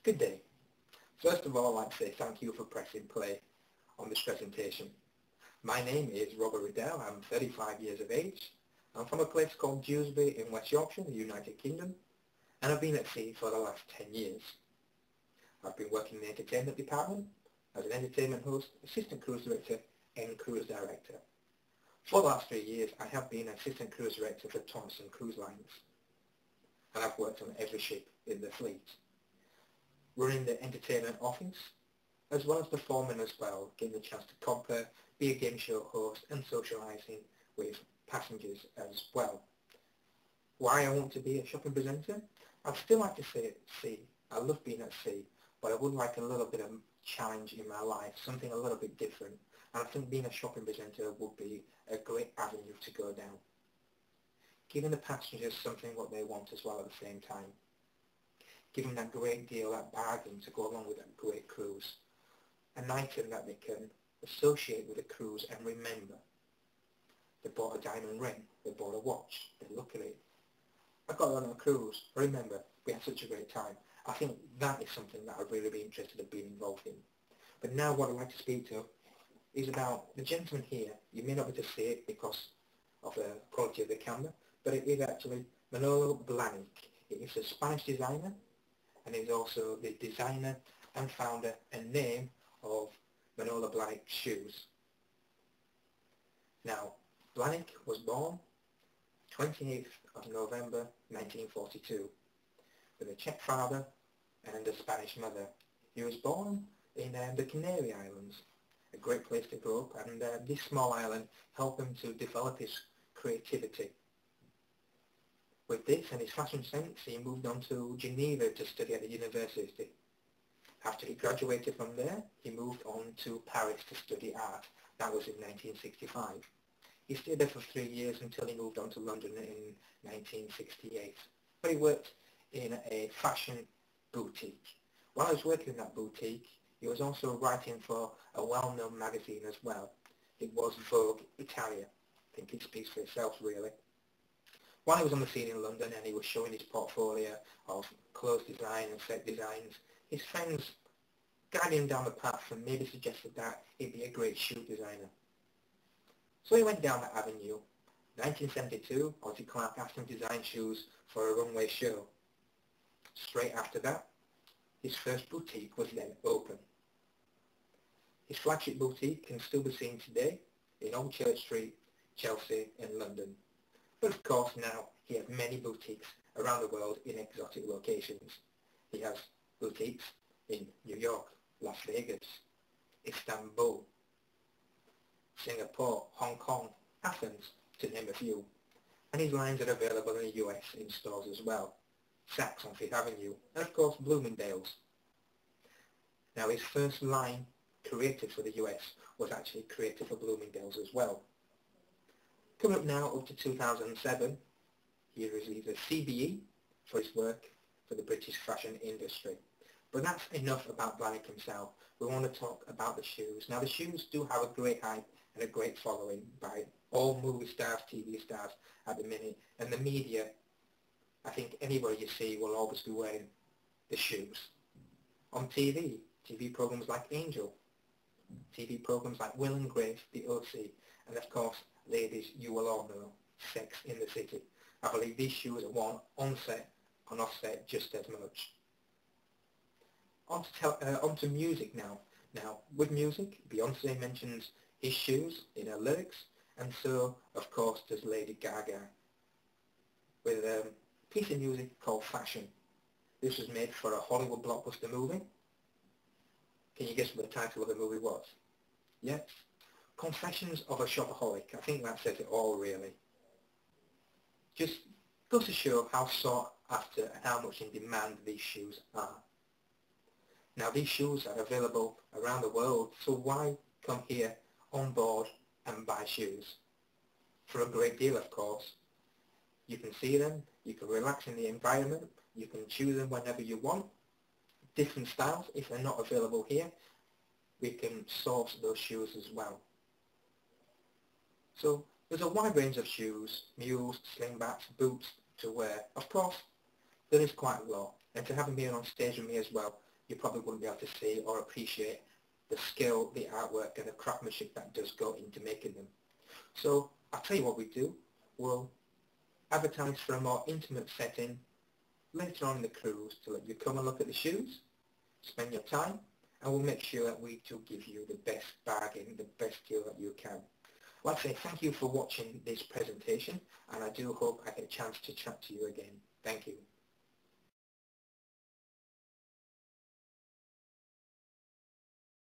Good day. First of all, I'd like to say thank you for pressing play on this presentation. My name is Robert Riddell. I'm 35 years of age. I'm from a place called Dewsbury in West Yorkshire, the United Kingdom, and I've been at sea for the last 10 years. I've been working in the entertainment department as an entertainment host, assistant cruise director and cruise director. For the last 3 years, I have been assistant cruise director for Thomson Cruise Lines, and I've worked on every ship in the fleet, running the entertainment office, as well as performing as well, getting the chance to compare, be a game show host and socialising with passengers as well. Why I want to be a shopping presenter? I'd still like to stay at sea. I love being at sea, but I would like a little bit of challenge in my life, something a little bit different. And I think being a shopping presenter would be a great avenue to go down. Giving the passengers something what they want as well at the same time. Giving that great deal, that bargain to go along with that great cruise. An item that they can associate with a cruise and remember. They bought a diamond ring, they bought a watch, they look at it. I got on a cruise, remember, we had such a great time. I think that is something that I'd really be interested in being involved in. But now what I'd like to speak to is about the gentleman here. You may not be able to see it because of the quality of the camera, but it is actually Manolo Blahnik. He is a Spanish designer, and he's also the designer and founder and name of Manolo Blahnik shoes. Now, Blahnik was born 28th of November 1942 with a Czech father and a Spanish mother. He was born in the Canary Islands, a great place to grow up, and this small island helped him to develop his creativity. With this and his fashion sense, he moved on to Geneva to study at the university. After he graduated from there, he moved on to Paris to study art. That was in 1965. He stayed there for 3 years until he moved on to London in 1968. But he worked in a fashion boutique. While he was working in that boutique, he was also writing for a well-known magazine as well. It was Vogue Italia. I think it speaks for itself, really. While he was on the scene in London and he was showing his portfolio of clothes design and set designs, his friends guided him down the path and maybe suggested that he'd be a great shoe designer. So he went down that avenue. 1972, Ozzy Clark asked him to design shoes for a runway show. Straight after that, his first boutique was then open. His flagship boutique can still be seen today in Old Church Street, Chelsea and London. But of course now he has many boutiques around the world in exotic locations. He has boutiques in New York, Las Vegas, Istanbul, Singapore, Hong Kong, Athens, to name a few. And his lines are available in the US in stores as well. Saks on Fifth Avenue, and of course Bloomingdale's. Now his first line created for the US was actually created for Bloomingdale's as well. Coming up now up to 2007, he received a CBE for his work for the British fashion industry. But that's enough about Blahnik himself. We want to talk about the shoes. Now the shoes do have a great hype and a great following by all movie stars, TV stars at the minute, and the media. I think anybody you see will always be wearing the shoes. On TV programs like Angel, TV programs like Will and Grace, The OC, and of course, ladies, you will all know, Sex in the City. I believe these shoes are worn on set and off set just as much. On to music now. Now, with music, Beyonce mentions his shoes in her lyrics, and so, of course, does Lady Gaga, with a piece of music called Fashion. This was made for a Hollywood blockbuster movie. Can you guess what the title of the movie was? Yes? Confessions of a Shopaholic. I think that says it all, really. Just goes to show how sought after and how much in demand these shoes are. Now these shoes are available around the world, so why come here on board and buy shoes? For a great deal, of course. You can see them, you can relax in the environment, you can choose them whenever you want. Different styles, if they're not available here, we can source those shoes as well. So there's a wide range of shoes, mules, slingbacks, boots to wear. Of course, there is quite a lot, and to have them here on stage with me as well you probably wouldn't be able to see or appreciate the skill, the artwork and the craftsmanship that does go into making them. So I'll tell you what we do. We'll advertise for a more intimate setting later on in the cruise to let you come and look at the shoes, spend your time, and we'll make sure that we do give you the best bargain, the best deal that you can. Like I say, thank you for watching this presentation, and I do hope I get a chance to chat to you again. Thank you.